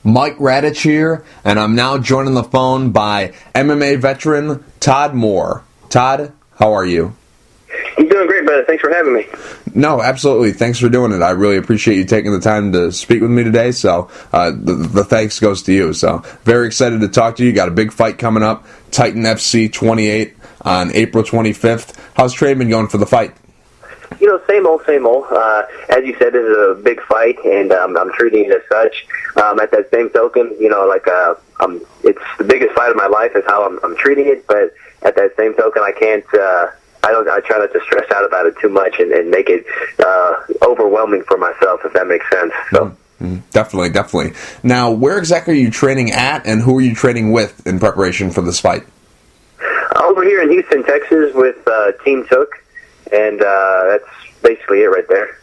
Mike Radich here, and I'm now joined on the phone by MMA veteran Todd Moore. Todd, how are you? I'm doing great, brother. Thanks for having me. No, absolutely. Thanks for doing it. I really appreciate you taking the time to speak with me today, so the thanks goes to you. So, very excited to talk to you. You got a big fight coming up, Titan FC 28 on April 25th. How's training been going for the fight? You know, same old, same old. As you said, this is a big fight, and I'm treating it as such. At that same token, you know, it's the biggest fight of my life is how I'm treating it, but at that same token, I can't... I try not to stress out about it too much and make it overwhelming for myself, if that makes sense. So. Definitely. Now, where exactly are you training at, and who are you training with in preparation for this fight? Over here in Houston, Texas, with Team Took, and that's basically it right there.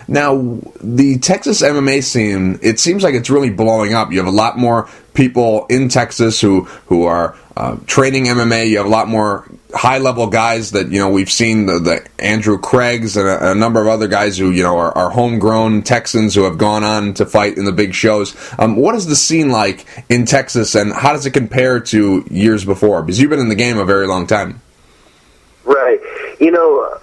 Now, the Texas MMA scene, it seems like it's really blowing up. You have a lot more people in Texas who are training MMA. You have a lot more high-level guys that, you know, we've seen the Andrew Craigs and a number of other guys who, you know, are homegrown Texans who have gone on to fight in the big shows. What is the scene like in Texas, and how does it compare to years before? Because you've been in the game a very long time. Right. You know,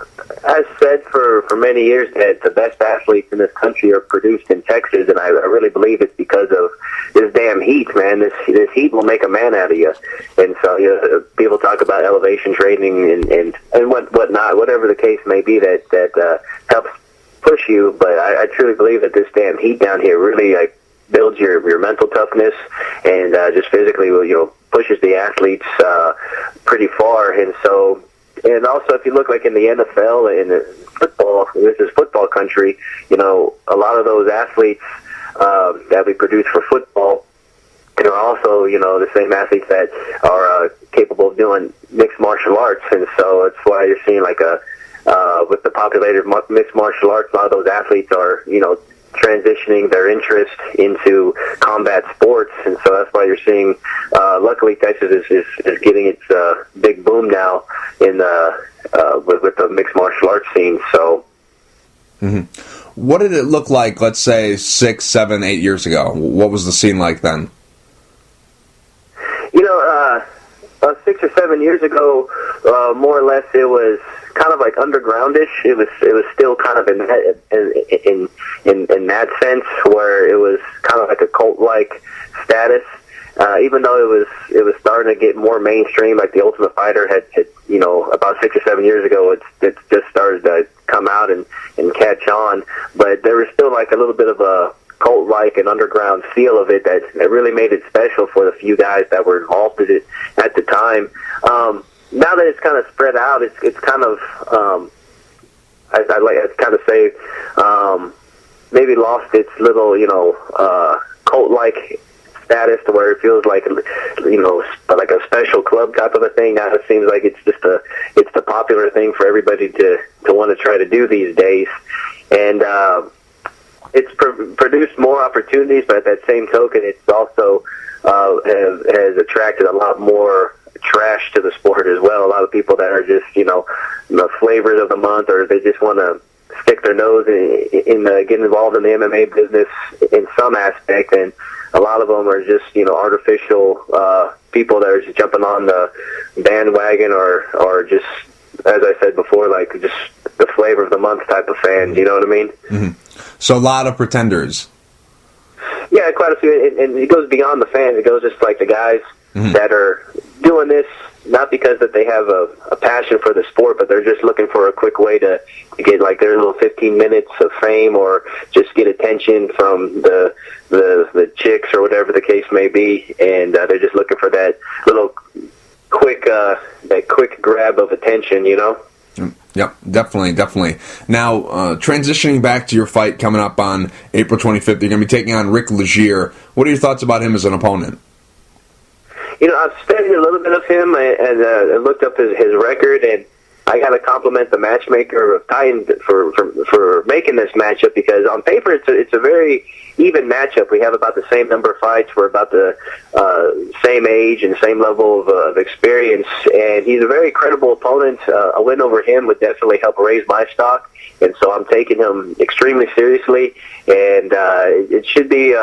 I've said for many years that the best athletes in this country are produced in Texas, and I really believe it's because of this damn heat, man. This heat will make a man out of you. And so, you know, people talk about elevation training and whatnot, whatever the case may be that helps push you. But I truly believe that this damn heat down here really builds your mental toughness and just physically, you know, pushes the athletes pretty far. And so. And also, if you look like in the NFL and football, this is football country, you know, a lot of those athletes that we produce for football are also, you know, the same athletes that are capable of doing mixed martial arts. And so it's why you're seeing with the populated mixed martial arts, a lot of those athletes are, you know, transitioning their interest into combat sports, and so that's why you're seeing. Luckily, Texas is getting its big boom now in with the mixed martial arts scene. So, What did it look like? Let's say 6, 7, 8 years ago. What was the scene like then? You know, 6 or 7 years ago, more or less, it was kind of like undergroundish. It was still kind of in that sense, where it was kind of like a cult-like status. Even though it was starting to get more mainstream, like the Ultimate Fighter had you know, about 6 or 7 years ago, it just started to come out and catch on. But there was still like a little bit of a cult-like and underground feel of it that really made it special for the few guys that were involved in it at the time. Now that it's kind of spread out, it's kind of I like to kind of say maybe lost its little, you know, cult-like status to where it feels like, you know, like a special club type of a thing. Now it seems like it's the popular thing for everybody to want to try to do these days, and it's produced more opportunities. But at that same token, it's also has attracted a lot more trash to the sport as well. A lot of people that are just, you know, the flavors of the month, or they just want to stick their nose in get involved in the MMA business in some aspect, and a lot of them are just, you know, artificial people that are just jumping on the bandwagon, or just, as I said before, like just the flavor of the month type of fans. You know what I mean? So a lot of pretenders. Yeah, quite a few, and it goes beyond the fans. It goes just like the guys that are doing this not because that they have a passion for the sport, but they're just looking for a quick way to get like their little 15 minutes of fame, or just get attention from the chicks or whatever the case may be, and they're just looking for that little quick grab of attention, you know. Yep, definitely. Now, transitioning back to your fight coming up on April 25th, you're going to be taking on Rick Legier. What are your thoughts about him as an opponent? You know, I've studied a little bit of him and looked up his record, and I got to compliment the matchmaker of Titan for making this matchup, because on paper it's a very even matchup. We have about the same number of fights. We're about the same age and same level of experience, and he's a very credible opponent. A win over him would definitely help raise my stock, and so I'm taking him extremely seriously, and it should be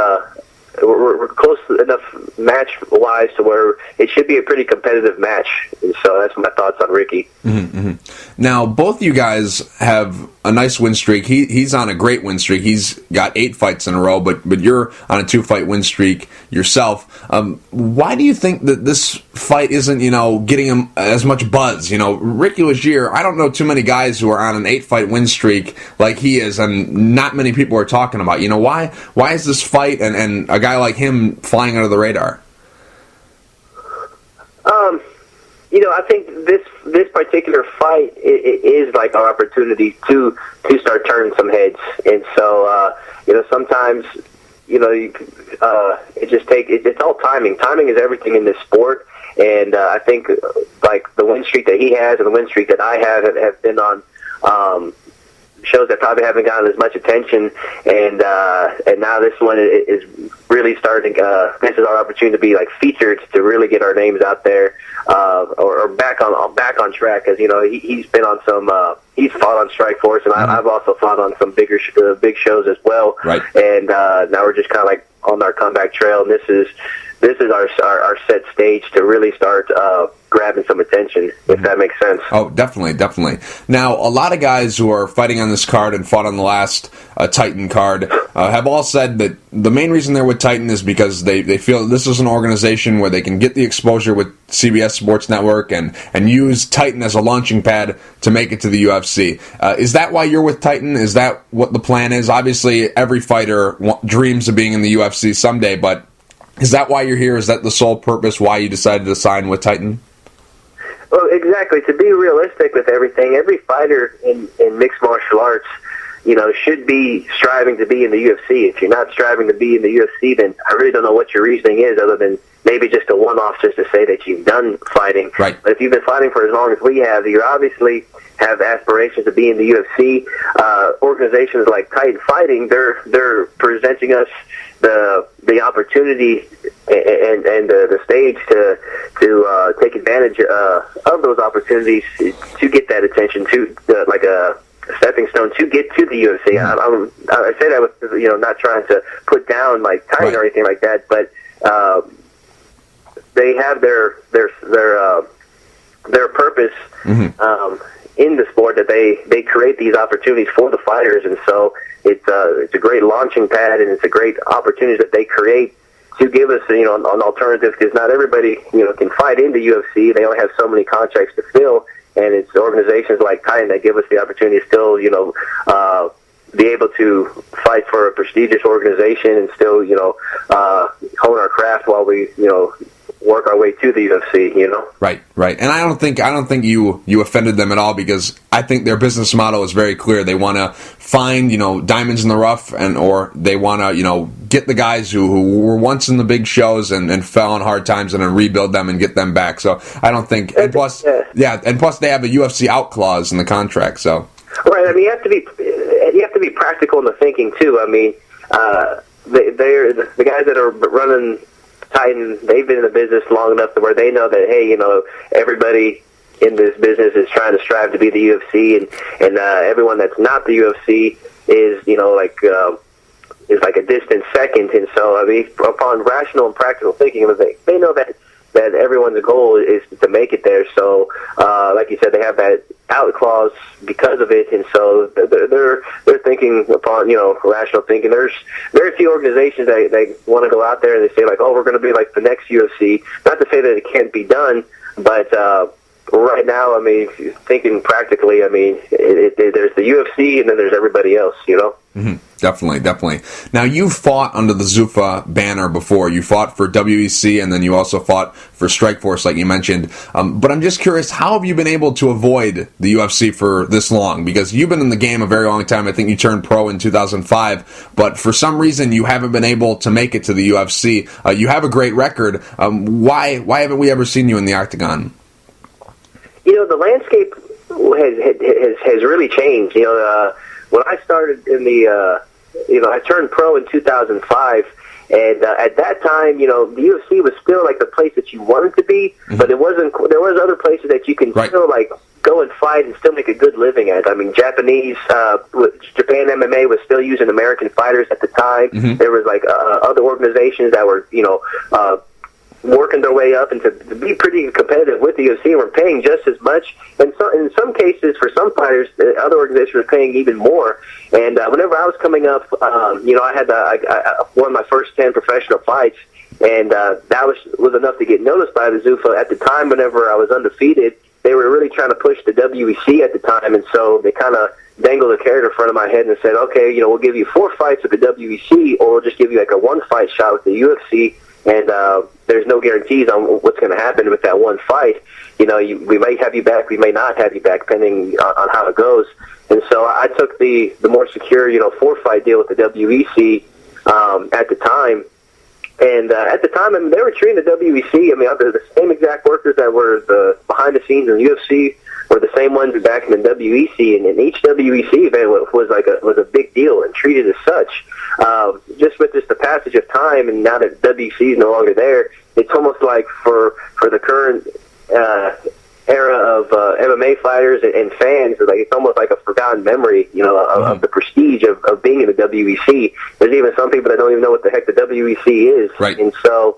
we're close enough match-wise to where it should be a pretty competitive match. And so that's my thoughts on Ricky. Mm-hmm. Now, both you guys have a nice win streak. He's on a great win streak. He's got 8 fights in a row, but you're on a 2-fight win streak yourself. Why do you think that this fight isn't, getting him as much buzz? Ricky Legier, I don't know too many guys who are on an 8-fight win streak like he is, and not many people are talking about. Why is this fight and a guy like him flying under the radar? I think this particular fight is like our opportunity to start turning some heads, and so sometimes it just it's all timing. Timing is everything in this sport, and I think like the win streak that he has and the win streak that I have been on. Shows that probably haven't gotten as much attention, and now this one is really starting. This is our opportunity to be like featured, to really get our names out there, or back on track. Because he's been on some. He's fought on Strikeforce, and I've also fought on some big shows as well. Right. And now we're just kind of like on our comeback trail, and this is our set stage to really start grabbing some attention, if that makes sense. Oh, definitely. Now, a lot of guys who are fighting on this card and fought on the last Titan card have all said that the main reason they're with Titan is because they feel that this is an organization where they can get the exposure with CBS Sports Network and use Titan as a launching pad to make it to the UFC. Is that why you're with Titan? Is that what the plan is? Obviously, every fighter dreams of being in the UFC someday, but is that why you're here? Is that the sole purpose why you decided to sign with Titan? Well, exactly. To be realistic with everything, every fighter in mixed martial arts, should be striving to be in the UFC. If you're not striving to be in the UFC, then I really don't know what your reasoning is, other than maybe just a one-off just to say that you've done fighting. Right. But if you've been fighting for as long as we have, you obviously have aspirations to be in the UFC. Organizations like Titan Fighting, they're presenting us the opportunity and the stage to take advantage of those opportunities to get that attention, to like a stepping stone to get to the UFC. I say that with not trying to put down like Titan or anything like that, but they have their purpose in the sport, that they create these opportunities for the fighters, and so it's a great launching pad, and it's a great opportunity that they create to give us an alternative, because not everybody can fight in the UFC. They only have so many contracts to fill, and it's organizations like Titan that give us the opportunity to still be able to fight for a prestigious organization and still hone our craft while we work our way to the UFC, Right. And I don't think you offended them at all, because I think their business model is very clear. They want to find, diamonds in the rough, or they want to, get the guys who were once in the big shows and fell on hard times, and then rebuild them and get them back. So I don't think, and plus they have a UFC out clause in the contract, so. Right. I mean, you have to be practical in the thinking too. I mean, they're the guys that are running Titan, they've been in the business long enough to where they know that, hey, everybody in this business is trying to strive to be the UFC, and everyone that's not the UFC is, is like a distant second. And so, I mean, upon rational and practical thinking, they know that everyone's goal is to make it there. So, like you said, they have that out clause because of it, and so they're thinking upon rational thinking. There's very few organizations that want to go out there and they say like, oh, we're going to be like the next UFC. Not to say that it can't be done, but right now, I mean, if you're thinking practically, I mean, there's the UFC and then there's everybody else, Mm-hmm. Definitely. Now, you've fought under the Zuffa banner before. You fought for WEC, and then you also fought for Strikeforce, like you mentioned. But I'm just curious, how have you been able to avoid the UFC for this long? Because you've been in the game a very long time. I think you turned pro in 2005, but for some reason, you haven't been able to make it to the UFC. You have a great record. Why haven't we ever seen you in the octagon? The landscape has really changed. When I started in I turned pro in 2005, and at that time, the UFC was still like the place that you wanted to be, but it wasn't. There was other places that you can still like go and fight and still make a good living at it. I mean, Japan MMA was still using American fighters at the time. Mm-hmm. There was like other organizations that were, working their way up and to be pretty competitive with the UFC and were paying just as much. And so, in some cases, for some fighters, other organizations were paying even more. And whenever I was coming up, I had I won my first 10 professional fights, and that was enough to get noticed by the Zuffa. At the time, whenever I was undefeated, they were really trying to push the WEC at the time, and so they kind of dangled a carrot in front of my head and said, okay, we'll give you 4 fights with the WEC, or we'll just give you like a 1-fight shot with the UFC, and there's no guarantees on what's going to happen with that one fight. We may have you back, we may not have you back, depending on how it goes. And so I took the more secure, 4-fight deal with the WEC at the time. And at the time, they were treating the WEC, the same exact workers that were the behind the scenes in the UFC were the same ones back in the WEC, and each WEC event was a big deal and treated as such. Just with the passage of time, and now that WEC is no longer there, it's almost like for the current era of MMA fighters and fans, it's almost like a forgotten memory, of the prestige of being in the WEC. There's even some people that don't even know what the heck the WEC is. Right. And so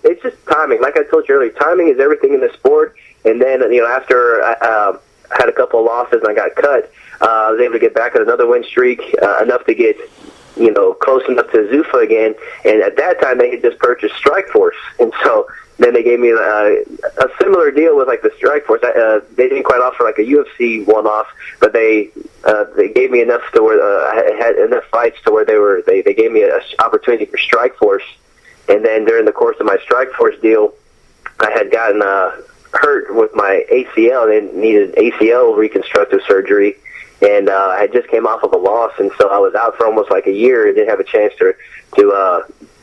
it's just timing. Like I told you earlier, timing is everything in the sport. And then, after I had a couple of losses and I got cut, I was able to get back on another win streak, enough to get close enough to Zuffa again. And at that time, they had just purchased Strikeforce. And so then they gave me a similar deal with like the Strikeforce. They didn't quite offer like a UFC one-off, but they gave me enough to where I had enough fights to where they gave me an opportunity for Strikeforce. And then during the course of my Strikeforce deal, I had gotten hurt with my ACL and needed ACL reconstructive surgery. And I just came off of a loss, and so I was out for almost like a year and didn't have a chance to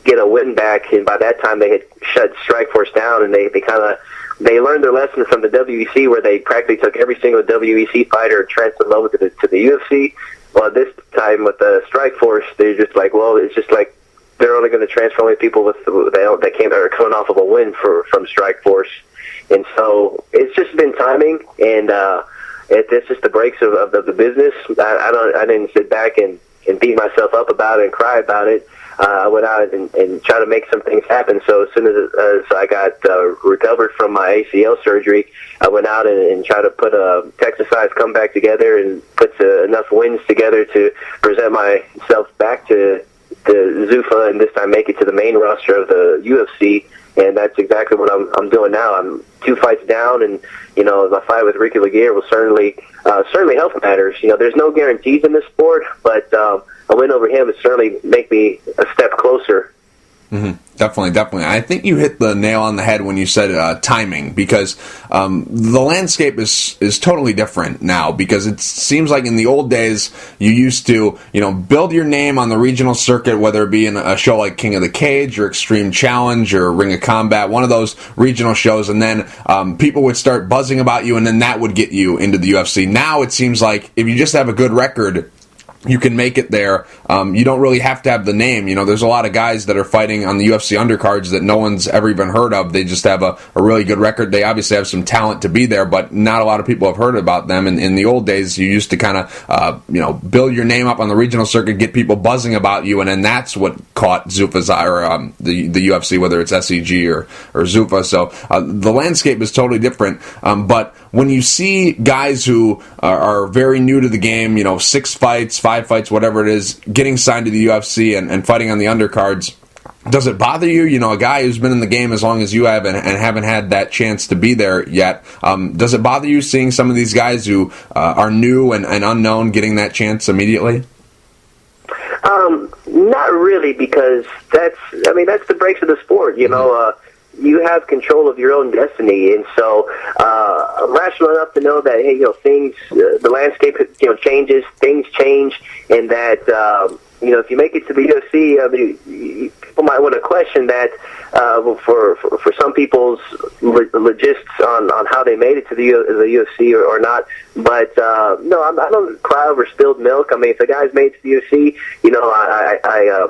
get a win back. And by that time, they had shut Strikeforce down, and they learned their lesson from the WEC, where they practically took every single WEC fighter and transferred them over to the UFC. Well, this time with the Strikeforce, they're just like, well, it's just like they're only going to transfer only people that are coming off of a win from Strikeforce. And so it's just been timing, and it's just the breaks of the business. I didn't sit back and beat myself up about it and cry about it. I went out and tried to make some things happen. So as soon as I got recovered from my ACL surgery, I went out and tried to put a Texas-sized comeback together and put enough wins together to present myself back to Zuffa, and this time make it to the main roster of the UFC. And that's exactly what I'm doing now. I'm 2 fights down, and my fight with Ricky Laguerre will certainly help matters. There's no guarantees in this sport, but a win over him would certainly make me a step closer. Mm-hmm. Definitely. I think you hit the nail on the head when you said timing, because the landscape is totally different now, because it seems like in the old days you used to, build your name on the regional circuit, whether it be in a show like King of the Cage or Extreme Challenge or Ring of Combat, one of those regional shows, and then people would start buzzing about you, and then that would get you into the UFC. Now it seems like if you just have a good record, you can make it there. You don't really have to have the name. There's a lot of guys that are fighting on the UFC undercards that no one's ever even heard of. They just have a really good record. They obviously have some talent to be there, but not a lot of people have heard about them. And in the old days, you used to kind of, build your name up on the regional circuit, get people buzzing about you, and then that's what caught Zuffa's eye, or the UFC, whether it's SEG or Zuffa. So the landscape is totally different. But when you see guys who are very new to the game, 6 fights, 5 fights, whatever it is, getting signed to the UFC and fighting on the undercards, does it bother you? A guy who's been in the game as long as you have and haven't had that chance to be there yet, does it bother you seeing some of these guys who are new and unknown getting that chance immediately? Not really, because that's the breaks of the sport. You have control of your own destiny, and so I'm rational enough to know that things, the landscape changes, things change, and that if you make it to the UFC, people might want to question that for some people's logistics on how they made it to the UFC or not. But no, I don't cry over spilled milk. If a guy's made it to the UFC, I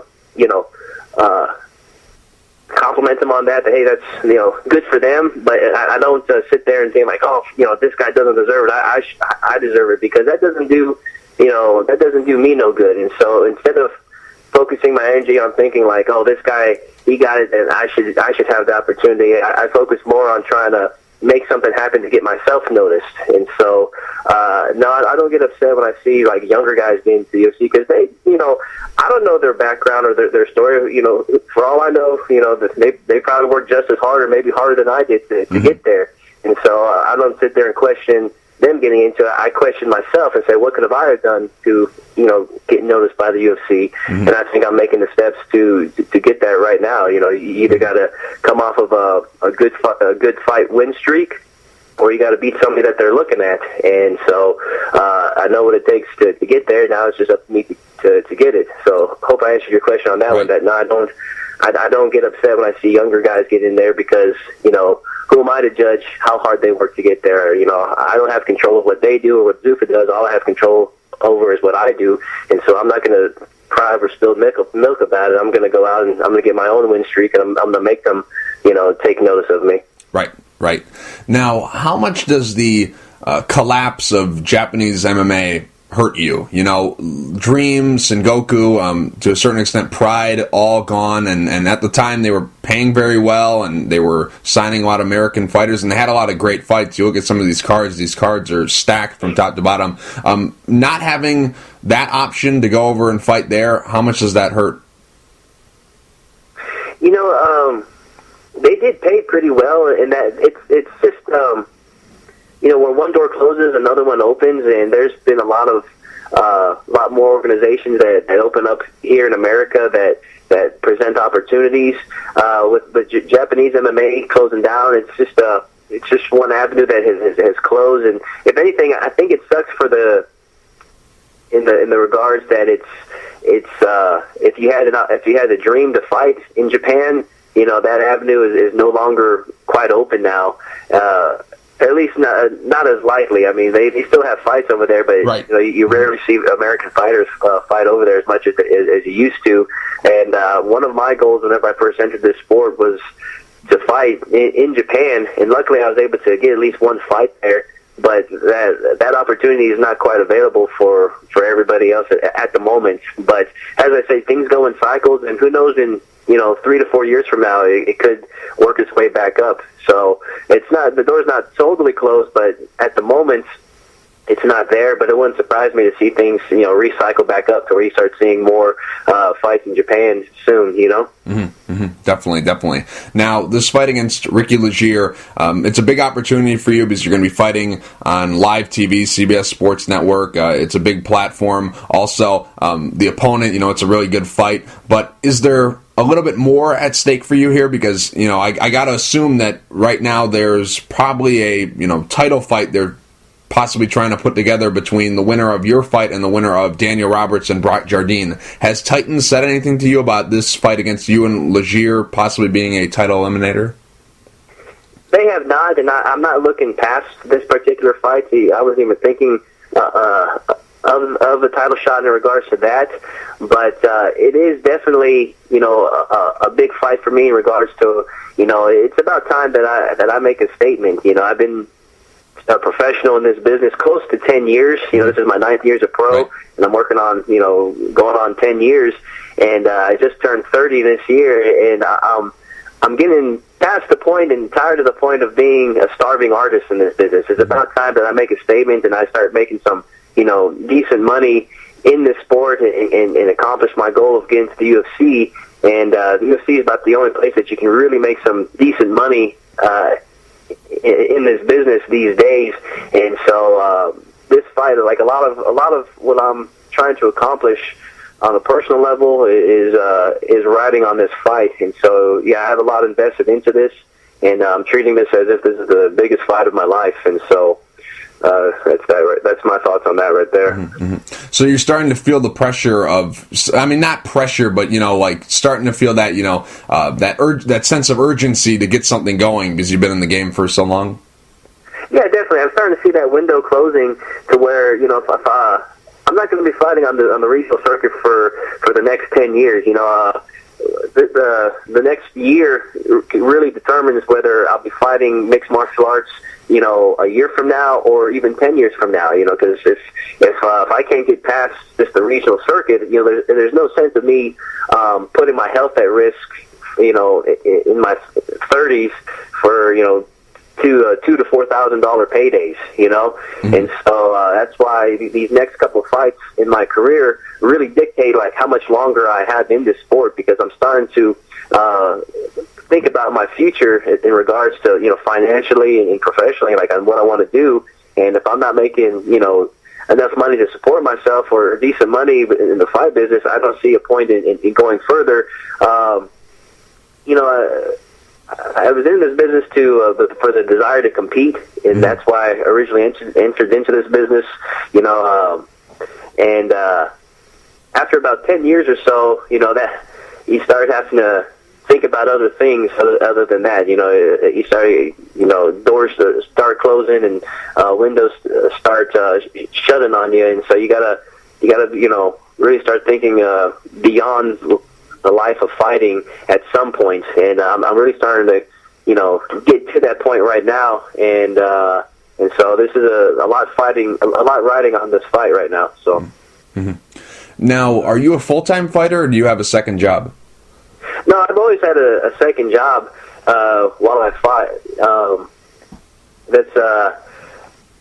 compliment compliment them on that. Hey, that's good for them. But I don't sit there and think like, oh, this guy doesn't deserve it. I deserve it, because that doesn't do me no good. And so instead of focusing my energy on thinking like, oh, this guy, he got it, and I should have the opportunity, I focus more on trying to make something happen to get myself noticed. And so, no, I don't get upset when I see like younger guys getting to the UFC, because they, I don't know their background or their story. For all I know, they probably worked just as hard or maybe harder than I did to get there. And so I don't sit there and question them getting into it. I question myself and say, what could have I have done to, get noticed by the UFC? And I think I'm making the steps to get that right now. You either got to come off of a good fight win streak, or you got to beat somebody that they're looking at. And so I know what it takes to get there. Now it's just up to me to get it. So hope I answered your question on that one. That no, I don't get upset when I see younger guys get in there, because who am I to judge how hard they work to get there? I don't have control of what they do or what Zuffa does. All I have control over is what I do. And so I'm not going to cry over spilled milk about it. I'm going to go out and I'm going to get my own win streak, and I'm going to make them, take notice of me. Right. Now, how much does the collapse of Japanese MMA hurt you? Dream, Sengoku, to a certain extent, Pride, all gone, and at the time they were paying very well, and they were signing a lot of American fighters, and they had a lot of great fights. You look at some of these cards are stacked from top to bottom. Not having that option to go over and fight there, how much does that hurt? They did pay pretty well, and that it's just when one door closes, another one opens, and there's been a lot more organizations that open up here in America that present opportunities. With the Japanese MMA closing down, it's just one avenue that has closed. And if anything, I think it sucks in the regards that it's if you had a dream to fight in Japan, that avenue is no longer quite open now. At least not as likely. I mean, they still have fights over there, but you rarely see American fighters fight over there as much as you used to. And one of my goals whenever I first entered this sport was to fight in Japan, and luckily I was able to get at least one fight there. But that opportunity is not quite available for everybody else at the moment. But as I say, things go in cycles, and who knows, in 3 to 4 years from now, it could work its way back up. So the door's not totally closed, but at the moment, it's not there. But it wouldn't surprise me to see things, recycle back up to where you start seeing more fights in Japan soon. Definitely. Now, this fight against Ricky Legier, it's a big opportunity for you because you're going to be fighting on live TV, CBS Sports Network. It's a big platform. Also, the opponent, it's a really good fight. But is there a little bit more at stake for you here? Because, I got to assume that right now there's probably a, title fight they're possibly trying to put together between the winner of your fight and the winner of Daniel Roberts and Brock Jardine. Has Titan said anything to you about this fight against you and Legier possibly being a title eliminator? They have not, and I'm not looking past this particular fight. I wasn't even thinking of a title shot in regards to that, but it is definitely a big fight for me in regards to it's about time that I make a statement. I've been a professional in this business close to 10 years. This is my 9th year as a pro, and I'm working on going on 10 years, and I just turned 30 this year, and I'm getting past the point and tired of the point of being a starving artist in this business. It's about time that I make a statement and I start making some decent money in this sport and accomplish my goal of getting to the UFC. And the UFC is about the only place that you can really make some decent money in this business these days. And so this fight, like a lot of what I'm trying to accomplish on a personal level is riding on this fight. And so I have a lot invested into this, and I'm treating this as if this is the biggest fight of my life. And so that's my thoughts on that right there. So you're starting to feel the pressure of, not pressure, but starting to feel that that sense of urgency to get something going because you've been in the game for so long. Yeah, definitely. I'm starting to see that window closing to where if I'm not going to be fighting on the regional circuit for the next 10 years. the next year really determines whether I'll be fighting mixed martial arts, a year from now or even 10 years from now. Because if I can't get past just the regional circuit, there's no sense of me putting my health at risk, in my 30s for $2,000 to $4,000 paydays, Mm-hmm. And so that's why these next couple of fights in my career really dictate like how much longer I have in this sport, because I'm starting to think about my future in regards to financially and professionally, like on what I want to do. And if I'm not making enough money to support myself or decent money in the fight business, I don't see a point in going further. I was in this business for the desire to compete, and that's why I originally entered into this business. And after about 10 years or so, that you start having to think about other things other than that. You start, doors start closing and windows start shutting on you, and so you gotta really start thinking beyond the life of fighting at some point. And I'm really starting to get to that point right now, and so this is a lot riding on this fight right now. So mm-hmm. Now, are you a full-time fighter, or do you have a second job? No, I've always had a second job while I fight.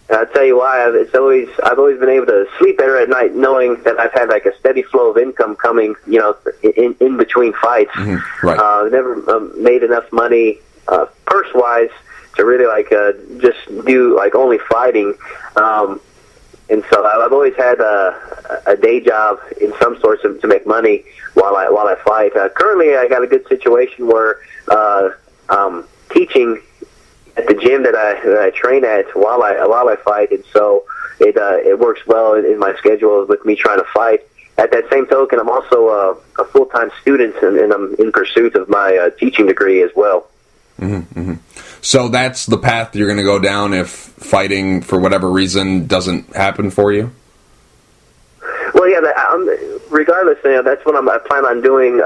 I'll tell you why. I've always been able to sleep better at night, knowing that I've had like a steady flow of income coming, in between fights. Mm-hmm. Right. I've never made enough money purse-wise to really just do like only fighting. And so I've always had a day job in some sorts to make money while I fight. Currently, I got a good situation where I'm teaching at the gym that I train at while I fight, and so it works well in my schedule with me trying to fight. At that same token, I'm also a full-time student, and I'm in pursuit of my teaching degree as well. Mm-hmm, mm-hmm. So that's the path you're going to go down if fighting, for whatever reason, doesn't happen for you? Well, yeah, regardless, that's what I plan on doing,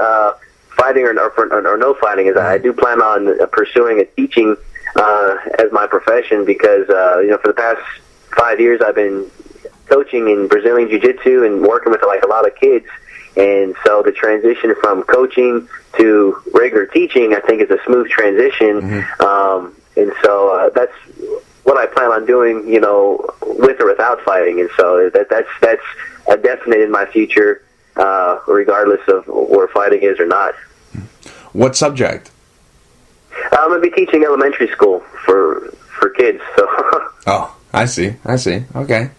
fighting or no fighting, is I do plan on pursuing a teaching as my profession, because for the past 5 years I've been coaching in Brazilian Jiu-Jitsu and working with a lot of kids, and so the transition from coaching to regular teaching, I think, is a smooth transition. Mm-hmm. And so that's what I plan on doing, with or without fighting, and so that's a definite in my future, regardless of where fighting is or not. What subject? I'm going to be teaching elementary school for kids. So. Oh, I see. Okay.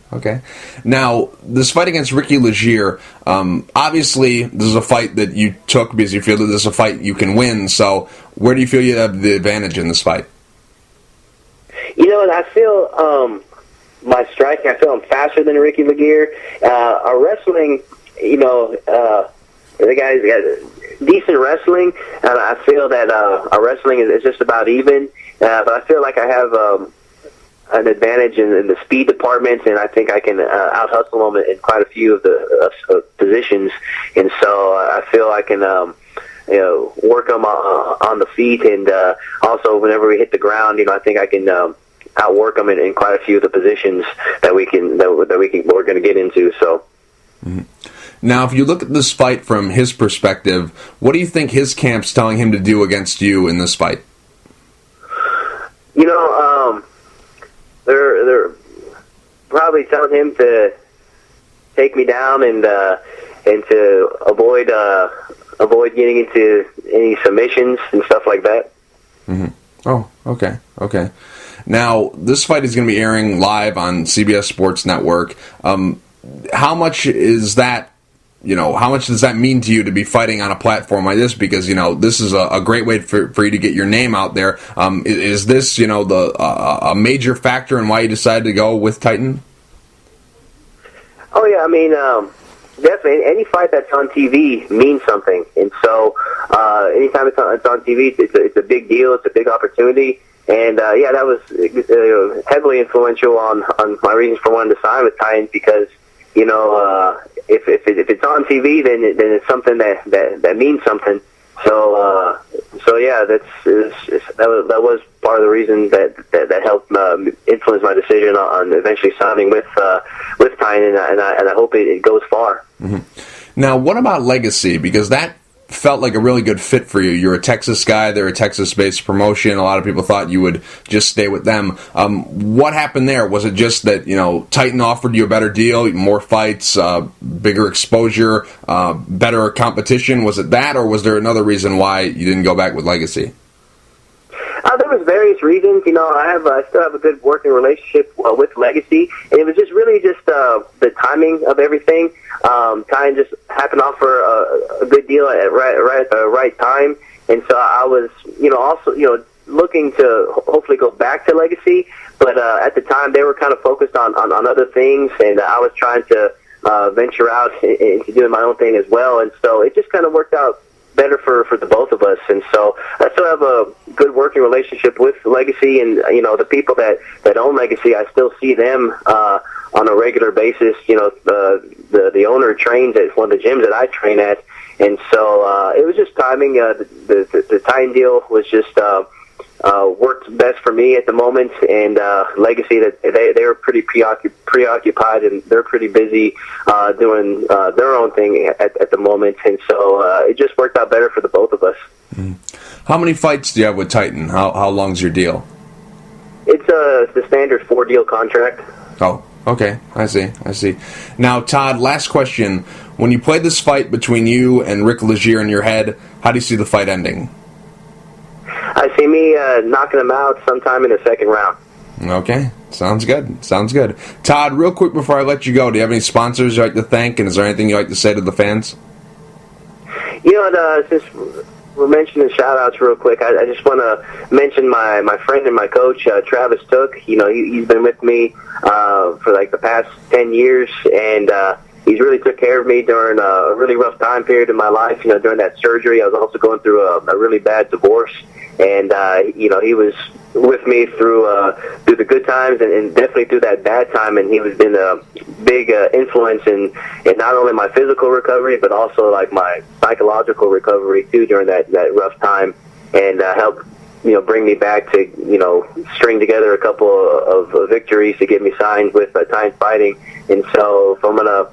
Now, this fight against Ricky Legier, obviously, this is a fight that you took because you feel that this is a fight you can win. So, where do you feel you have the advantage in this fight? I feel my striking, I feel I'm faster than Ricky Legier. Our wrestling, the guy's got decent wrestling, and I feel that our wrestling is just about even. But I feel like I have an advantage in the speed department, and I think I can out-hustle him in quite a few of the positions. And so I feel I can work them on the feet, and also whenever we hit the ground, I think I can outwork them in quite a few of the positions that we're going to get into. So. Mm-hmm. Now, if you look at this fight from his perspective, what do you think his camp's telling him to do against you in this fight? They're probably telling him to take me down and to avoid getting into any submissions and stuff like that. Mm-hmm. Oh, okay. Now, this fight is going to be airing live on CBS Sports Network. How much is that? How much does that mean to you to be fighting on a platform like this? Because, this is a great way for you to get your name out there. Is this, a major factor in why you decided to go with Titan? Oh, yeah. I mean, definitely. Any fight that's on TV means something. And so anytime it's on TV, it's a big deal. It's a big opportunity. And, that was heavily influential on my reasons for wanting to sign with Titan, because, if it's on TV, then it's something that means something. So yeah, that was part of the reason that helped influence my decision on eventually signing with Titan, and I hope it goes far. Mm-hmm. Now, what about Legacy? Because that felt like a really good fit for you. You're a Texas guy. They're a Texas-based promotion. A lot of people thought you would just stay with them. What happened there? Was it just that, Titan offered you a better deal, more fights, bigger exposure, better competition? Was it that, or was there another reason why you didn't go back with Legacy? There was various reasons. I still have a good working relationship with Legacy, and it was just really the timing of everything. Titan just happened to offer a good deal at the right time, and so I was, also, looking to hopefully go back to Legacy, but at the time they were kind of focused on other things, and I was trying to venture out into doing my own thing as well, and so it just kind of worked out better for the both of us. And so I still have a good working relationship with Legacy, and the people that own Legacy, I still see them on a regular basis. The owner trains at one of the gyms that I train at, and so it was just timing. The Titan deal was just worked best for me at the moment, and Legacy, that they were pretty preoccupied, and they're pretty busy doing their own thing at the moment, and so it just worked out better for the both of us. Mm. How many fights do you have with Titan? How long's your deal? It's the standard 4-deal contract. Oh, okay. I see. Now, Todd, last question. When you play this fight between you and Rick Legier in your head, how do you see the fight ending? I see me knocking him out sometime in the second round. Okay, sounds good. Todd, real quick before I let you go, do you have any sponsors you'd like to thank, and is there anything you'd like to say to the fans? Since we're mentioning shout-outs real quick, I just want to mention my friend and my coach, Travis Took. He's been with me for like the past 10 years, and he's really took care of me during a really rough time period in my life. During that surgery, I was also going through a really bad divorce, and he was with me through the good times and definitely through that bad time. And he was been a big influence in not only my physical recovery, but also like my psychological recovery too during that rough time, and helped bring me back to string together a couple of victories to get me signed with Titan Fighting. And so if I'm gonna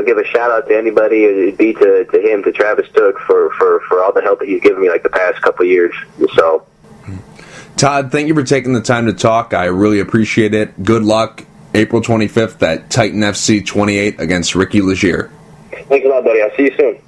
give a shout out to anybody, it'd be to him, to Travis Took, for all the help that he's given me like the past couple of years. So, Todd, thank you for taking the time to talk. I really appreciate it. Good luck April 25th at Titan FC 28 against Ricky Legier. Thanks a lot, buddy. I'll see you soon.